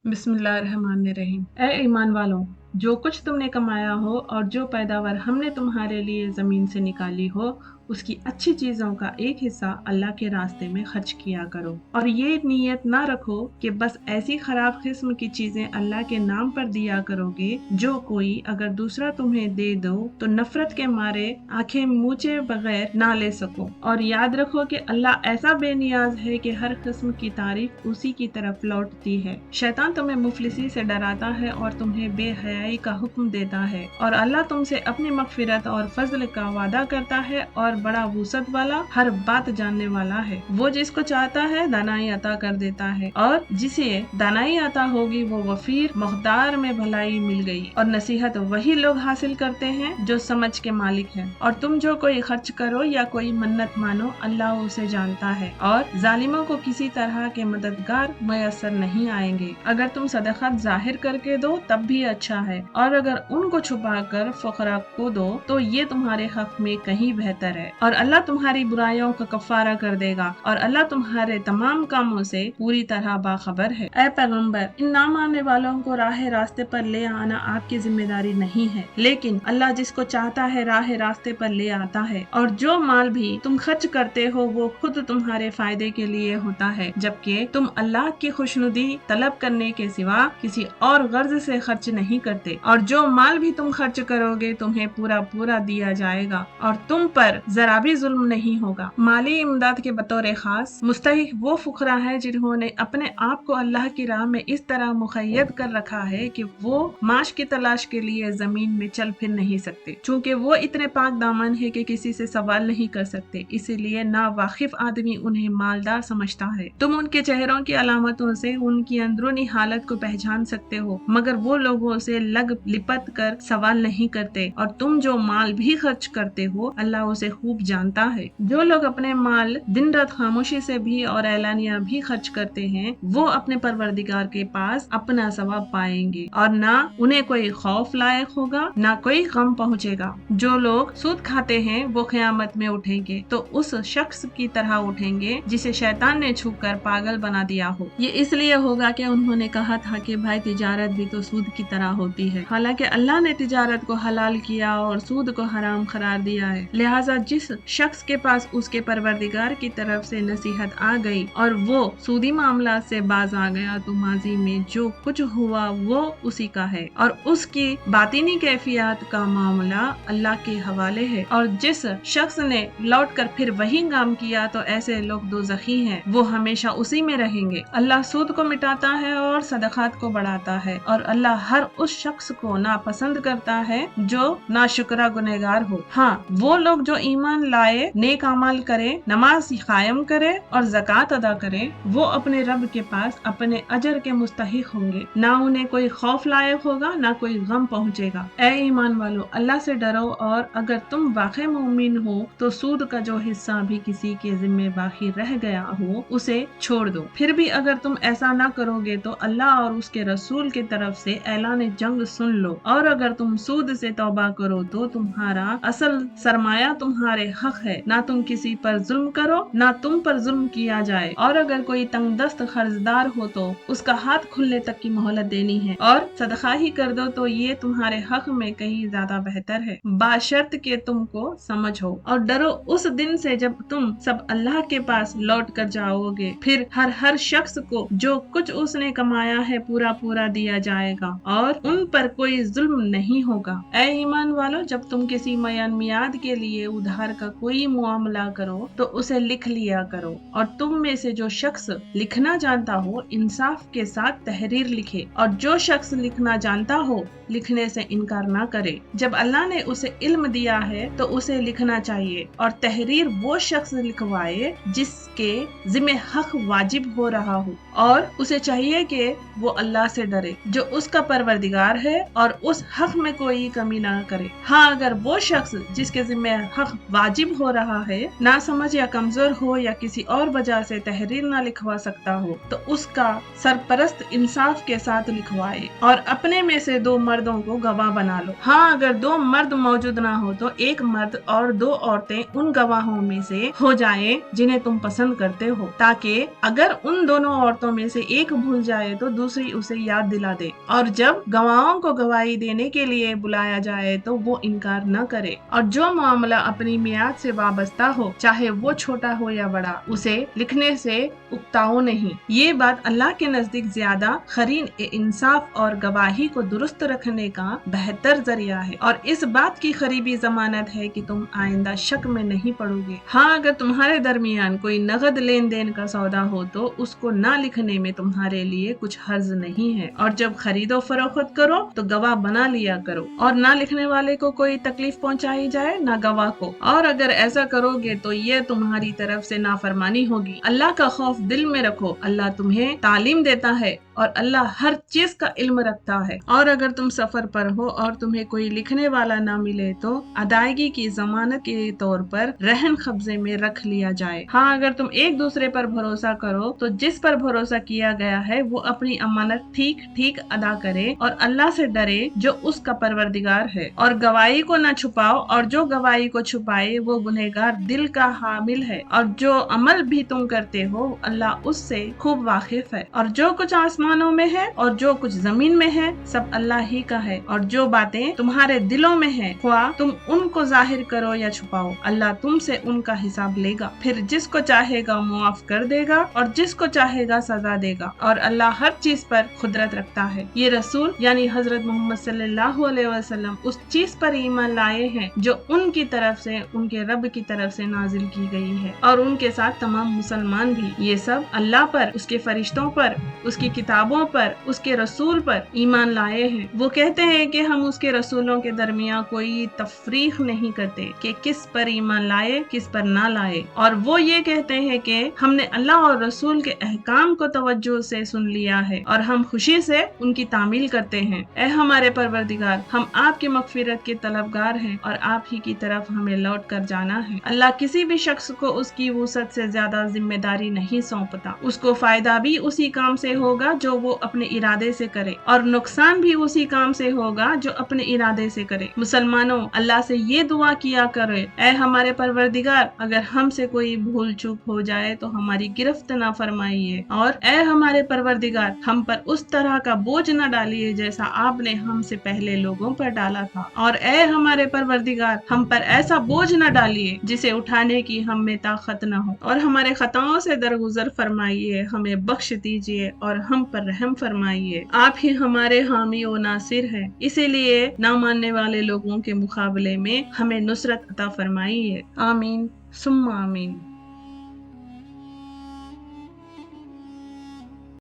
बिस्मिल्लाहिर्रहमानिर्रहीम। ए ईमान वालों, जो कुछ तुमने कमाया हो और जो पैदावार हमने तुम्हारे लिए ज़मीन से निकाली हो, उसकी अच्छी चीज़ों का एक हिस्सा अल्लाह के रास्ते में खर्च किया करो। और ये नीयत ना रखो कि बस ऐसी खराब किस्म की चीज़ें अल्लाह के नाम पर दिया करोगे जो कोई अगर दूसरा तुम्हें दे दो तो नफरत के मारे आंखें मूंचे बगैर ना ले सको। और याद रखो कि अल्लाह ऐसा बेनियाज है कि हर किस्म की तारीफ उसी की तरफ लौटती है। शैतान तुम्हें मुफलिसी से डराता है और तुम्हें बेहयाई का हुक्म देता है, और अल्लाह तुमसे अपनी मगफिरत और फजल का वादा करता है और बड़ा वुसअत वाला, हर बात जानने वाला है। वो जिसको चाहता है दानाई अता कर देता है, और जिसे दानाई अता होगी वो वफीर मुख्तार में भलाई मिल गई। और नसीहत वही लोग हासिल करते हैं जो समझ के मालिक हैं। और तुम जो कोई खर्च करो या कोई मन्नत मानो, अल्लाह उसे जानता है, और जालिमों को किसी तरह के मददगार मयसर नहीं आएंगे। अगर तुम सदक़ात जाहिर करके दो तब भी अच्छा है, और अगर उनको छुपा कर फुकरा को दो तो ये तुम्हारे हक में कहीं बेहतर है। और अल्लाह तुम्हारी बुराइयों का कफ़ारा कर देगा, और अल्लाह तुम्हारे तमाम कामों से पूरी तरह बाखबर है। ऐ पैगंबर, इन ना मानने वालों को राह रास्ते पर ले आना आपकी जिम्मेदारी नहीं है, लेकिन अल्लाह जिसको चाहता है राह रास्ते पर ले आता है। और जो माल भी तुम खर्च करते हो वो खुद तुम्हारे फायदे के लिए होता है, जबकि तुम अल्लाह की खुशनुदी तलब करने के सिवा किसी और गर्ज से खर्च नहीं करते। और जो माल भी तुम खर्च करोगे तुम्हें पूरा पूरा दिया जाएगा, और तुम पर जरा भी जुल्म नहीं होगा। माली इमदाद के बतौर खास मुस्तहिक वो फुकरा है जिन्होंने अपने आप को अल्लाह की राह में इस तरह मुक़य्यद कर रखा है कि वो माश की तलाश के लिए जमीन में चल फिर नहीं सकते। चूँकि वो इतने पाक दामन है कि किसी से सवाल नहीं कर सकते, इसीलिए ना वाकिफ आदमी उन्हें मालदार समझता है। तुम उनके चेहरों की अलामतों से उनकी अंदरूनी हालत को पहचान सकते हो, मगर वो लोगों से लग लिपट कर सवाल नहीं करते। और तुम जो माल भी खर्च करते हो अल्लाह उसे खूब जानता है। जो लोग अपने माल दिन रात खामोशी से भी और एलानिया भी खर्च करते हैं वो अपने परवरदिगार के पास अपना सवाब पाएंगे, और ना उन्हें कोई खौफ लायक होगा ना कोई गम पहुँचेगा। जो लोग सूद खाते हैं वो क़यामत में उठेंगे तो उस शख्स की तरह उठेंगे जिसे शैतान ने छू कर पागल बना दिया हो। ये इसलिए होगा कि उन्होंने कहा था कि भाई तिजारत भी तो सूद की तरह होती है, हालांकि अल्लाह ने तिजारत को हलाल किया और सूद को हराम करार दिया है। लिहाजा जिस शख्स के पास उसके परवरदिगार की तरफ से नसीहत आ गई और वो सूदी मामला से बाज आ गया तो माजी में जो कुछ हुआ वो उसी का है, और उसकी बातिनी कैफियत का मामला अल्लाह के हवाले है। और जिस शख्स ने लौट कर फिर वही काम किया तो ऐसे लोग दोज़खी हैं, वो हमेशा उसी में रहेंगे। अल्लाह सूद को मिटाता है और सदक़ात को बढ़ाता है, और अल्लाह हर उस शख्स को नापसंद करता है जो नाशुक्रा गुनहगार हो। हाँ, वो लोग जो ईमान लाए, नेक अमल करे, नमाज कायम करे और ज़कात अदा करे, वो अपने रब के पास अपने अजर के मुस्तहिक होंगे। ना उन्हें कोई खौफ लायक होगा ना कोई गम पहुँचेगा। ऐ ईमान वालों, अल्लाह से डरो, और अगर तुम वाक़ई मोमिन हो तो सूद का जो हिस्सा भी किसी के जिम्मे बाकी रह गया हो उसे छोड़ दो। फिर भी अगर तुम ऐसा ना करोगे तो अल्लाह और उसके रसूल की तरफ से ऐलान जंग सुन लो। और अगर तुम सूद से तौबा करो तो तुम्हारा असल सरमाया तुम्हारे हक है, ना तुम किसी पर जुल्म करो ना तुम पर जुल्म किया जाए। और अगर कोई तंगदस्त कर्जदार हो तो उसका हाथ खुलने तक की मोहलत देनी है, और सदका ही कर दो तो ये तुम्हारे हक में कहीं ज्यादा बेहतर है, बाशर्त के तुमको समझो। और डरो उस दिन से जब तुम सब अल्लाह के पास लौट कर जाओगे, फिर हर शख्स को जो कुछ उसने कमाया है पूरा पूरा दिया जाएगा और उन पर कोई जुल्म नहीं होगा। ऐ ईमान वालों, जब तुम किसी मयान मियाद के लिए उधार का कोई मुआमला करो तो उसे लिख लिया करो, और तुम में से जो शख्स लिखना जानता हो इंसाफ के साथ तहरीर लिखे, और जो शख्स लिखना जानता हो लिखने से इनकार ना करे। जब अल्लाह ने उसे इल्म दिया है तो उसे लिखना चाहिए, और तहरीर वो शख्स लिखवाए जिसके जिम्मे हक वाजिब हो रहा हो, और उसे चाहिए कि वो अल्लाह से डरे जो उसका परवरदिगार है और उस हक में कोई कमी ना करे। हाँ, अगर वो शख्स जिसके जिम्मे हक वाजिब हो रहा है, ना समझ या कमजोर हो या किसी और वजह से तहरीर ना लिखवा सकता हो, तो उसका सरपरस्त इंसाफ के साथ लिखवाए और अपने में से 2 मर्दों को गवाह बना लो। हाँ, अगर 2 मर्द मौजूद ना हो तो 1 मर्द और 2 औरतें उन गवाहों में से हो जाए जिन्हें तुम पसंद करते हो, ताकि अगर उन दोनों औरतों में से एक भूल जाए तो दूसरी उसे याद दिला दे, और जब गवाहों को गवाही देने के लिए बुलाया जाए तो वो इनकार न करे। और जो मामला अपनी मियाद से वाबस्ता हो, चाहे वो छोटा हो या बड़ा, उसे लिखने से उकताओ नहीं। ये बात अल्लाह के नजदीक ज्यादा खरीन इंसाफ और गवाही को दुरुस्त रखने का बेहतर जरिया है, और इस बात की करीबी जमानत है कि तुम आइंदा शक में नहीं पड़ोगे। हाँ, अगर तुम्हारे दरमियान कोई नगद लेन देन का सौदा हो तो उसको ना लिखने में तुम्हारे लिए कुछ हर्ज नहीं है, और जब खरीदो फरोख्त करो तो गवाह बना लिया करो, और ना लिखने वाले को कोई तकलीफ पहुंचाई जाए ना गवाह को, और अगर ऐसा करोगे तो ये तुम्हारी तरफ से नाफरमानी होगी। अल्लाह का खौफ दिल में रखो, अल्लाह तुम्हें तालीम देता है और अल्लाह हर चीज का इल्म रखता है। और अगर तुम सफर पर हो और तुम्हें कोई लिखने वाला ना मिले तो अदायगी की जमानत के तौर पर रहन कब्जे में रख लिया जाए। हाँ, अगर तुम एक दूसरे पर भरोसा करो तो जिस पर भरोसा किया गया है वो अपनी अमानत ठीक ठीक अदा करे और अल्लाह से डरे जो उसका परवरदिगार है, और गवाही को न छुपाओ, और जो गवाही को छुपाए वो गुनहगार दिल का हामिल है, और जो अमल भी तुम करते हो अल्लाह उससे खूब वाकिफ है। और जो कुछ आसमानों में है और जो कुछ जमीन में है सब अल्लाह ही का है, और जो बातें तुम्हारे दिलों में है ख्वाह तुम उनको जाहिर करो या छुपाओ, अल्लाह तुमसे उनका हिसाब लेगा। फिर जिसको चाहेगा मुआफ कर देगा और जिसको चाहेगा सजा देगा, और अल्लाह हर चीज पर कुदरत रखता है। ये रसूल यानी हजरत मोहम्मद सल्लल्लाहु अलैहि वसल्लम उस चीज पर ईमान लाए हैं जो उनकी तरफ से उनके रब की तरफ से नाजिल की गई है, और उनके साथ तमाम मुसलमान भी। ये सब अल्लाह पर, उसके फरिश्तों पर, उसकी किताबों पर, उसके रसूल पर ईमान लाए हैं। वो कहते हैं कि हम उसके रसूलों के दरमियान कोई तफरीक नहीं करते कि किस पर ईमान लाए किस पर ना लाए, और वो ये कहते हैं कि हमने अल्लाह और रसूल के अहकाम को तवज्जो से सुन लिया है और हम खुशी से उनकी तामील करते हैं। ए हमारे परवरदिगार, हम आपकी मगफिरत के तलबगार हैं और आप ही की तरफ हमें लौट कर जाना है। अल्लाह किसी भी शख्स को उसकी वुसअत से ज्यादा जिम्मेदारी नहीं सौंपता। उसको फायदा भी उसी काम से होगा जो वो अपने इरादे से करे, और नुकसान भी उसी काम से होगा जो अपने इरादे से करे। मुसलमानों, अल्लाह से ये दुआ किया करे, ए हमारे परवरदिगार, अगर हमसे कोई भूल चूक हो जाए तो हमारी गिरफ्त ना फरमाइए, और ए हमारे परवरदिगार, हम पर उस तरह का बोझ न डालिए जैसा आपने हमसे पहले लोगों पर डाला था, और ए हमारे परवरदिगार, हम पर ऐसा बोझ न डालिए जिसे उठाने की हम में ताकत न हो, और हमारे खताओं से दरगुजर फरमाइए, हमें बख्श दीजिए और हम पर रहम फरमाइए। आप ही हमारे हामी और नासिर हैं, इसीलिए ना मानने वाले लोगों के मुकाबले में हमें नुसरत अता फरमाइए। आमीन सुम्मा आमीन।